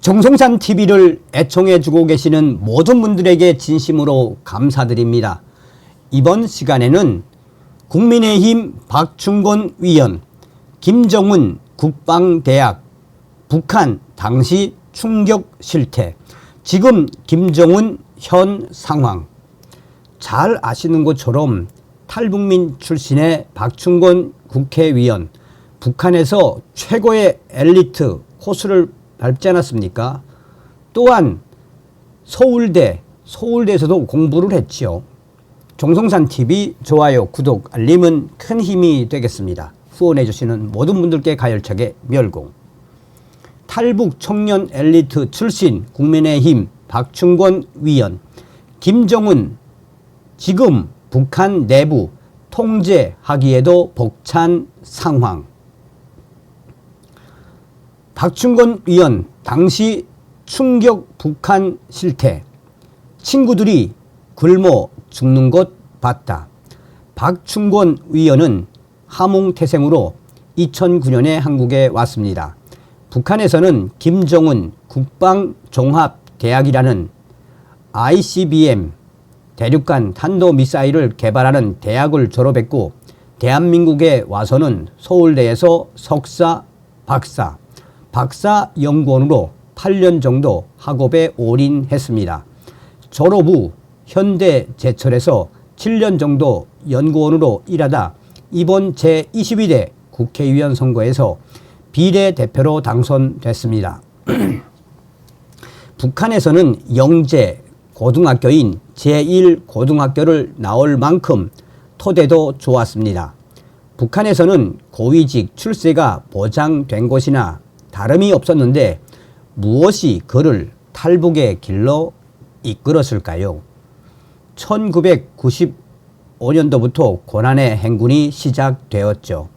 정성산 TV를 애청해주고 계시는 모든 분들에게 진심으로 감사드립니다. 이번 시간에는 국민의힘 박충건 위원, 김정은 국방대학, 북한 당시 충격 실태, 지금 김정은 현 상황. 잘 아시는 것처럼 탈북민 출신의 박충건 국회의원, 북한에서 최고의 엘리트 코스를 밟지 않았습니까? 또한 서울대에서도 공부를 했지요. 정성산TV 좋아요, 구독, 알림은 큰 힘이 되겠습니다. 후원해 주시는 모든 분들께 가열차게 멸공. 탈북 청년 엘리트 출신 국민의힘 박충건 위원, 김정은 지금 북한 내부 통제하기에도 벅찬 상황. 박충건 위원 당시 충격 북한 실태, 친구들이 굶어 죽는 것 봤다. 박충건 위원은 함흥태생으로 2009년에 한국에 왔습니다. 북한에서는 김정은 국방종합대학이라는 ICBM 대륙간 탄도미사일을 개발하는 대학을 졸업했고, 대한민국에 와서는 서울대에서 석사, 박사 연구원으로 8년 정도 학업에 올인했습니다. 졸업 후 현대제철에서 7년 정도 연구원으로 일하다 이번 제22대 국회의원 선거에서 비례대표로 당선됐습니다. 북한에서는 영재 고등학교인 제1고등학교를 나올 만큼 토대도 좋았습니다. 북한에서는 고위직 출세가 보장된 곳이나 다름이 없었는데 무엇이 그를 탈북의 길로 이끌었을까요? 1995년도부터 고난의 행군이 시작되었죠.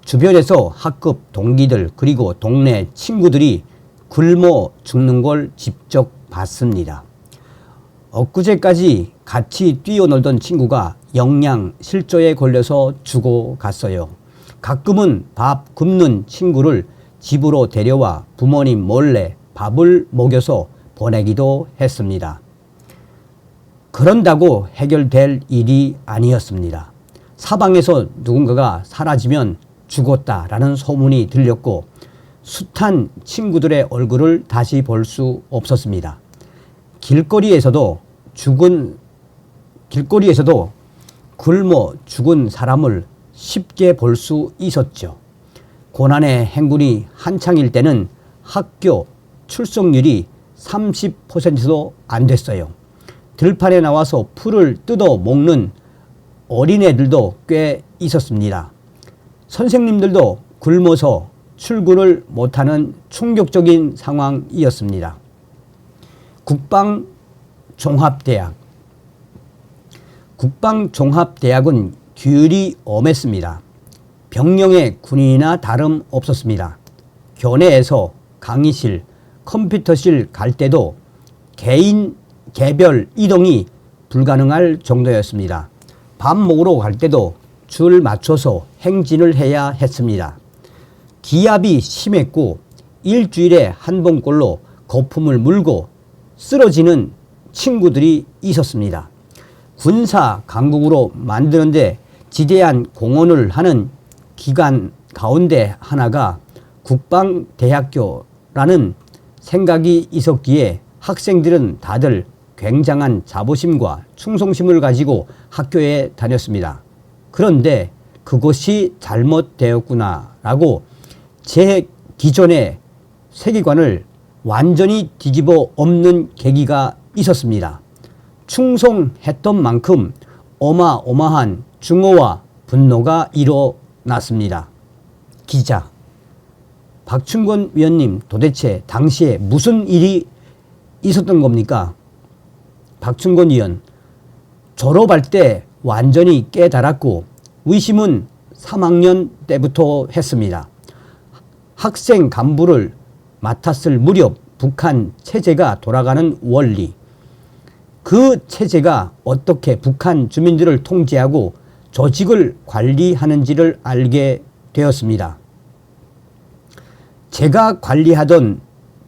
주변에서 학급 동기들 그리고 동네 친구들이 굶어 죽는 걸 직접 봤습니다. 엊그제까지 같이 뛰어놀던 친구가 영양실조에 걸려서 죽어갔어요. 가끔은 밥 굶는 친구를 집으로 데려와 부모님 몰래 밥을 먹여서 보내기도 했습니다. 그런다고 해결될 일이 아니었습니다. 사방에서 누군가가 사라지면 죽었다라는 소문이 들렸고, 숱한 친구들의 얼굴을 다시 볼 수 없었습니다. 길거리에서도 굶어 죽은 사람을 쉽게 볼 수 있었죠. 고난의 행군이 한창일 때는 학교 출석률이 30%도 안 됐어요. 들판에 나와서 풀을 뜯어 먹는 어린애들도 꽤 있었습니다. 선생님들도 굶어서 출근을 못하는 충격적인 상황이었습니다. 국방종합대학은 규율이 엄했습니다. 병령의 군인이나 다름 없었습니다. 교내에서 강의실, 컴퓨터실 갈 때도 개인 개별 이동이 불가능할 정도였습니다. 밥 먹으러 갈 때도 줄 맞춰서 행진을 해야 했습니다. 기압이 심했고 일주일에 한 번꼴로 거품을 물고 쓰러지는 친구들이 있었습니다. 군사 강국으로 만드는데 지대한 공헌을 하는 기관 가운데 하나가 국방대학교라는 생각이 있었기에 학생들은 다들 굉장한 자부심과 충성심을 가지고 학교에 다녔습니다. 그런데 그것이 잘못되었구나라고 제 기존의 세계관을 완전히 뒤집어 엎는 계기가 있었습니다. 충성했던 만큼 어마어마한 증오와 분노가 일어났습니다. 기자, 박충건 위원님, 도대체 당시에 무슨 일이 있었던 겁니까? 박충건 위원, 졸업할 때 완전히 깨달았고 의심은 3학년 때부터 했습니다. 학생 간부를 맡았을 무렵 북한 체제가 돌아가는 원리, 그 체제가 어떻게 북한 주민들을 통제하고 조직을 관리하는지를 알게 되었습니다. 제가 관리하던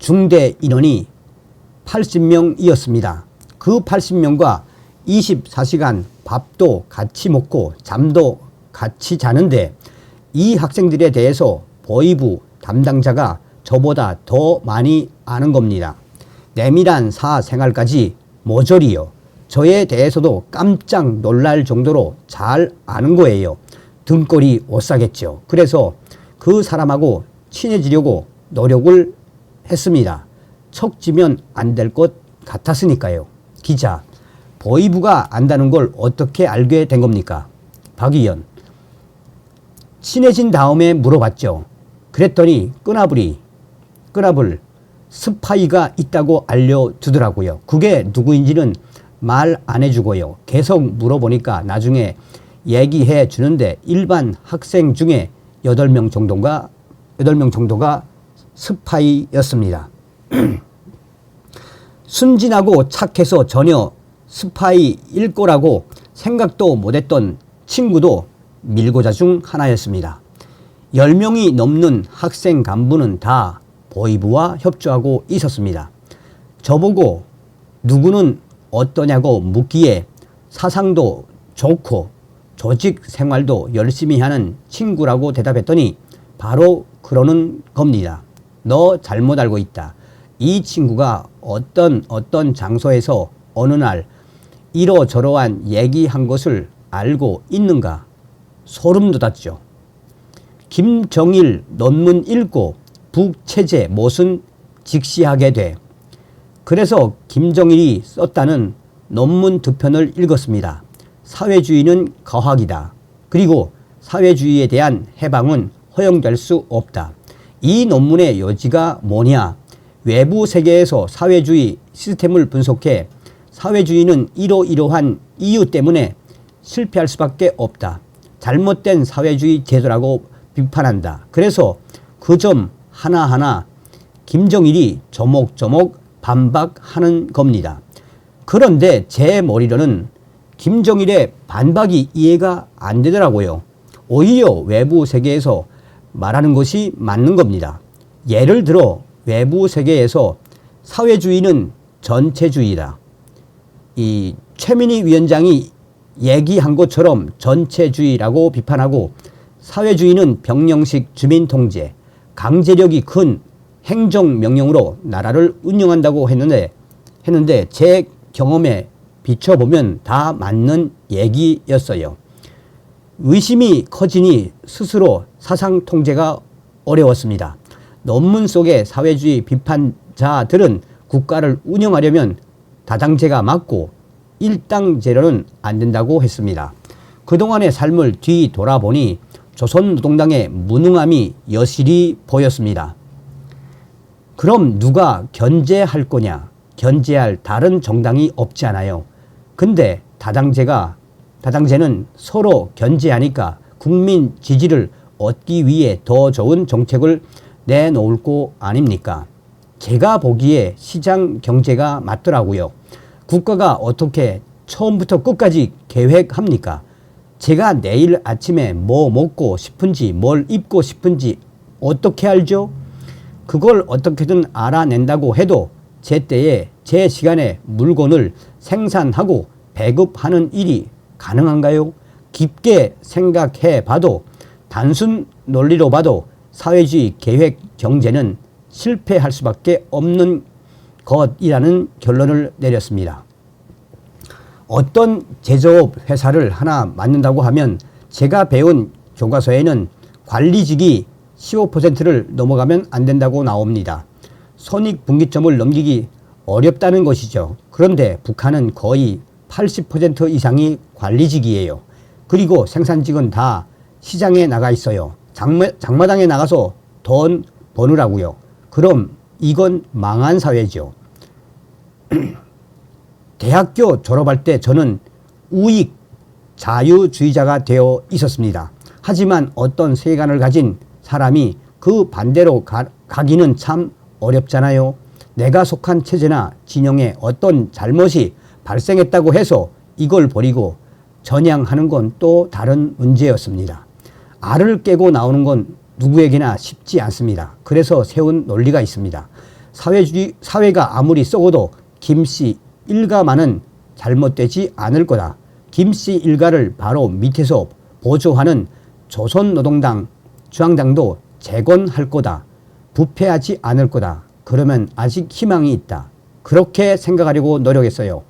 중대 인원이 80명이었습니다. 그 80명과 24시간 밥도 같이 먹고 잠도 같이 자는데 이 학생들에 대해서 보위부 담당자가 저보다 더 많이 아는 겁니다. 내밀한 사생활까지 모조리요. 저에 대해서도 깜짝 놀랄 정도로 잘 아는 거예요. 등골이 오싹했죠. 그래서 그 사람하고 친해지려고 노력을 했습니다. 척지면 안 될 것 같았으니까요. 기자, 보위부가 안다는 걸 어떻게 알게 된 겁니까? 박 의원, 친해진 다음에 물어봤죠. 그랬더니 끄나불 스파이가 있다고 알려주더라고요. 그게 누구인지는 말 안 해주고요. 계속 물어보니까 나중에 얘기해 주는데 일반 학생 중에 8명 정도가 스파이였습니다. 순진하고 착해서 전혀 스파이일 거라고 생각도 못했던 친구도 밀고자 중 하나였습니다. 10명이 넘는 학생 간부는 다 보위부와 협조하고 있었습니다. 저보고 누구는 어떠냐고 묻기에 사상도 좋고 조직 생활도 열심히 하는 친구라고 대답했더니 바로 그러는 겁니다. 너 잘못 알고 있다. 이 친구가 어떤 장소에서 어느 날 이러저러한 얘기한 것을 알고 있는가? 소름 돋았죠. 김정일 논문 읽고 북체제 무슨 직시하게 돼. 그래서 김정일이 썼다는 논문 2편을 읽었습니다. 사회주의는 거학이다. 그리고 사회주의에 대한 해방은 허용될 수 없다. 이 논문의 요지가 뭐냐? 외부 세계에서 사회주의 시스템을 분석해 사회주의는 이러이러한 이유 때문에 실패할 수밖에 없다. 잘못된 사회주의 제도라고 비판한다. 그래서 그 점 하나하나 김정일이 조목조목 반박하는 겁니다. 그런데 제 머리로는 김정일의 반박이 이해가 안 되더라고요. 오히려 외부 세계에서 말하는 것이 맞는 겁니다. 예를 들어 외부 세계에서 사회주의는 전체주의다. 이 최민희 위원장이 얘기한 것처럼 전체주의라고 비판하고 사회주의는 병영식 주민통제, 강제력이 큰 행정명령으로 나라를 운영한다고 했는데 제 경험에 비춰보면 다 맞는 얘기였어요. 의심이 커지니 스스로 사상 통제가 어려웠습니다. 논문 속의 사회주의 비판자들은 국가를 운영하려면 다당제가 맞고 일당제로는 안 된다고 했습니다. 그동안의 삶을 뒤돌아보니 조선노동당의 무능함이 여실히 보였습니다. 그럼 누가 견제할 거냐? 견제할 다른 정당이 없지 않아요. 근데 다당제는 서로 견제하니까 국민 지지를 얻기 위해 더 좋은 정책을 내놓을 거 아닙니까? 제가 보기에 시장 경제가 맞더라고요. 국가가 어떻게 처음부터 끝까지 계획합니까? 제가 내일 아침에 뭐 먹고 싶은지 뭘 입고 싶은지 어떻게 알죠? 그걸 어떻게든 알아낸다고 해도 제때에 제 시간에 물건을 생산하고 배급하는 일이 가능한가요? 깊게 생각해 봐도 단순 논리로 봐도 사회주의 계획 경제는 실패할 수밖에 없는 것이라는 결론을 내렸습니다. 어떤 제조업 회사를 하나 만든다고 하면 제가 배운 교과서에는 관리직이 15%를 넘어가면 안 된다고 나옵니다. 손익분기점을 넘기기 어렵다는 것이죠. 그런데 북한은 거의 80% 이상이 관리직이에요. 그리고 생산직은 다 시장에 나가 있어요. 장마당에 나가서 돈 버느라고요. 그럼 이건 망한 사회죠. 대학교 졸업할 때 저는 우익 자유주의자가 되어 있었습니다. 하지만 어떤 세계관을 가진 사람이 그 반대로 가기는 참 어렵잖아요. 내가 속한 체제나 진영에 어떤 잘못이 발생했다고 해서 이걸 버리고 전향하는 건 또 다른 문제였습니다. 알을 깨고 나오는 건 누구에게나 쉽지 않습니다. 그래서 세운 논리가 있습니다. 사회가 아무리 썩어도 김씨 일가만은 잘못되지 않을 거다. 김씨 일가를 바로 밑에서 보조하는 조선노동당 중앙당도 재건할 거다. 부패하지 않을 거다. 그러면 아직 희망이 있다. 그렇게 생각하려고 노력했어요.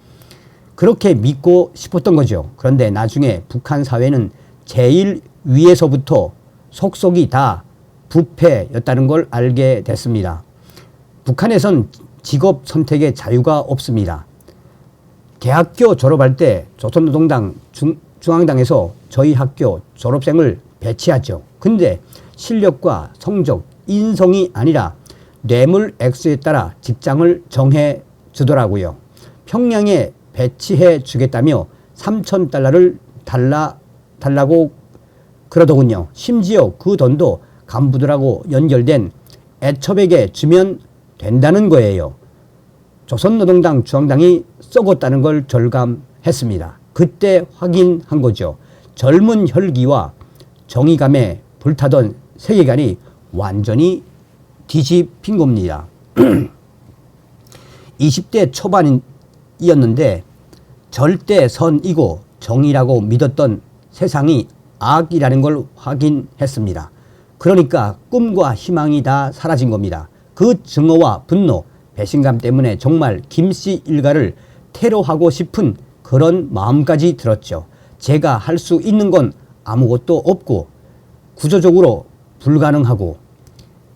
그렇게 믿고 싶었던 거죠. 그런데 나중에 북한 사회는 제일 위에서부터 속속이 다 부패였다는 걸 알게 됐습니다. 북한에선 직업 선택의 자유가 없습니다. 대학교 졸업할 때 조선노동당 중앙당에서 저희 학교 졸업생을 배치하죠. 근데 실력과 성적, 인성이 아니라 뇌물 액수에 따라 직장을 정해 주더라고요. 평양에 배치해 주겠다며 3,000달러를 달라고 그러더군요. 심지어 그 돈도 간부들하고 연결된 애첩에게 주면 된다는 거예요. 조선노동당 중앙당이 썩었다는 걸 절감했습니다. 그때 확인한 거죠. 젊은 혈기와 정의감에 불타던 세계관이 완전히 뒤집힌 겁니다. 20대 초반이었는데 절대 선이고 정의라고 믿었던 세상이 악이라는 걸 확인했습니다. 그러니까 꿈과 희망이 다 사라진 겁니다. 그 증오와 분노, 배신감 때문에 정말 김씨 일가를 테러하고 싶은 그런 마음까지 들었죠. 제가 할 수 있는 건 아무것도 없고 구조적으로 불가능하고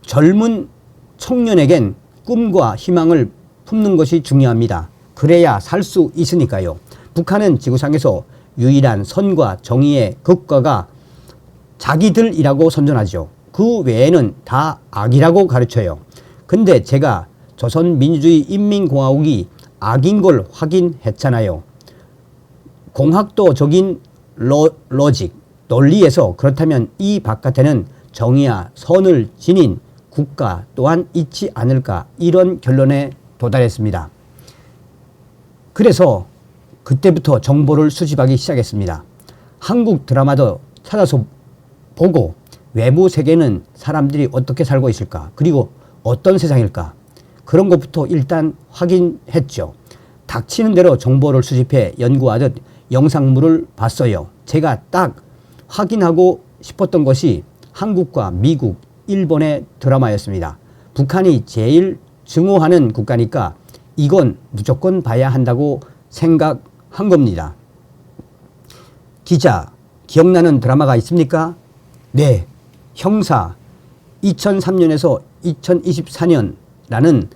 젊은 청년에겐 꿈과 희망을 품는 것이 중요합니다. 그래야 살 수 있으니까요. 북한은 지구상에서 유일한 선과 정의의 극과가 자기들이라고 선전하죠. 그 외에는 다 악이라고 가르쳐요. 근데 제가 조선민주주의 인민공화국이 악인 걸 확인했잖아요. 공학도적인 로직, 논리에서 그렇다면 이 바깥에는 정의와 선을 지닌 국가 또한 있지 않을까, 이런 결론에 도달했습니다. 그래서 그때부터 정보를 수집하기 시작했습니다. 한국 드라마도 찾아서 보고 외부 세계는 사람들이 어떻게 살고 있을까, 그리고 어떤 세상일까, 그런 것부터 일단 확인했죠. 닥치는 대로 정보를 수집해 연구하듯 영상물을 봤어요. 제가 딱 확인하고 싶었던 것이 한국과 미국, 일본의 드라마였습니다. 북한이 제일 증오하는 국가니까 이건 무조건 봐야 한다고 생각한 겁니다. 기자, 기억나는 드라마가 있습니까? 네, 형사. 2003년에서 2024년라는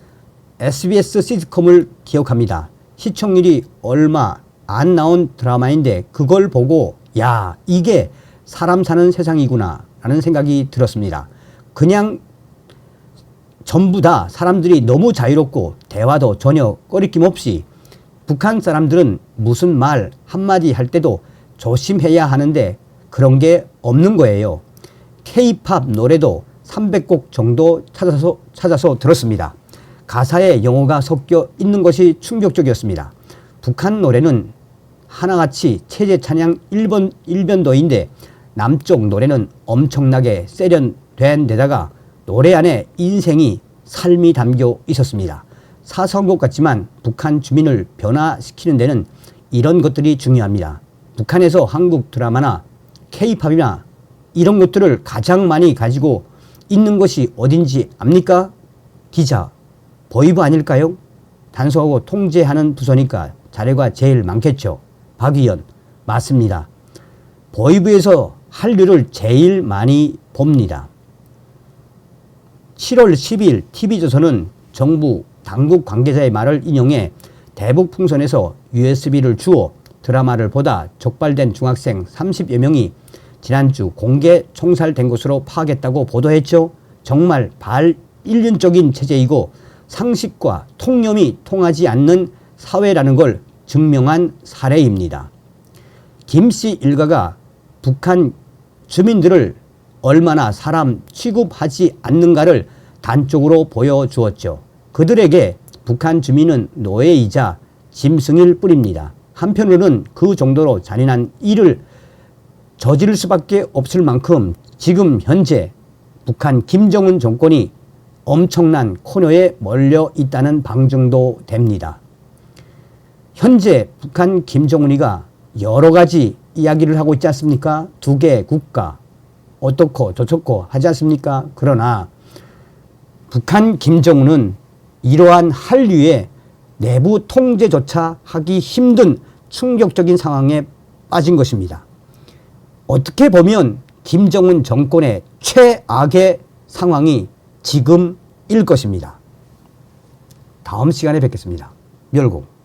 SBS 시트콤을 기억합니다. 시청률이 얼마 안 나온 드라마인데 그걸 보고 야, 이게 사람 사는 세상이구나 라는 생각이 들었습니다. 그냥 전부 다 사람들이 너무 자유롭고 대화도 전혀 꺼리낌 없이, 북한 사람들은 무슨 말 한마디 할 때도 조심해야 하는데 그런 게 없는 거예요. K-팝 노래도 300곡 정도 찾아서 들었습니다. 가사에 영어가 섞여 있는 것이 충격적이었습니다. 북한 노래는 하나같이 체제 찬양 일변도인데 남쪽 노래는 엄청나게 세련된 데다가 노래 안에 인생이, 삶이 담겨 있었습니다. 사소한 것 같지만 북한 주민을 변화시키는 데는 이런 것들이 중요합니다. 북한에서 한국 드라마나 K-팝이나 이런 것들을 가장 많이 가지고 있는 것이 어딘지 압니까? 기자, 보이브 아닐까요? 단속하고 통제하는 부서니까 자료가 제일 많겠죠. 박 의원, 맞습니다. 보이브에서 한류를 제일 많이 봅니다. 7월 10일 TV조선은 정부 당국 관계자의 말을 인용해 대북 풍선에서 USB를 주어 드라마를 보다 적발된 중학생 30여 명이 지난주 공개 총살된 것으로 파악했다고 보도했죠. 정말 반인륜적인 체제이고 상식과 통념이 통하지 않는 사회라는 걸 증명한 사례입니다. 김씨 일가가 북한 주민들을 얼마나 사람 취급하지 않는가를 단적으로 보여주었죠. 그들에게 북한 주민은 노예이자 짐승일 뿐입니다. 한편으로는 그 정도로 잔인한 일을 저지를 수밖에 없을 만큼 지금 현재 북한 김정은 정권이 엄청난 코너에 몰려 있다는 방증도 됩니다. 현재 북한 김정은이가 여러 가지 이야기를 하고 있지 않습니까? 두 개 국가 어떻고 저렇고 하지 않습니까? 그러나 북한 김정은은 이러한 한류의 내부 통제조차 하기 힘든 충격적인 상황에 빠진 것입니다. 어떻게 보면 김정은 정권의 최악의 상황이 지금일 것입니다. 다음 시간에 뵙겠습니다. 멸공.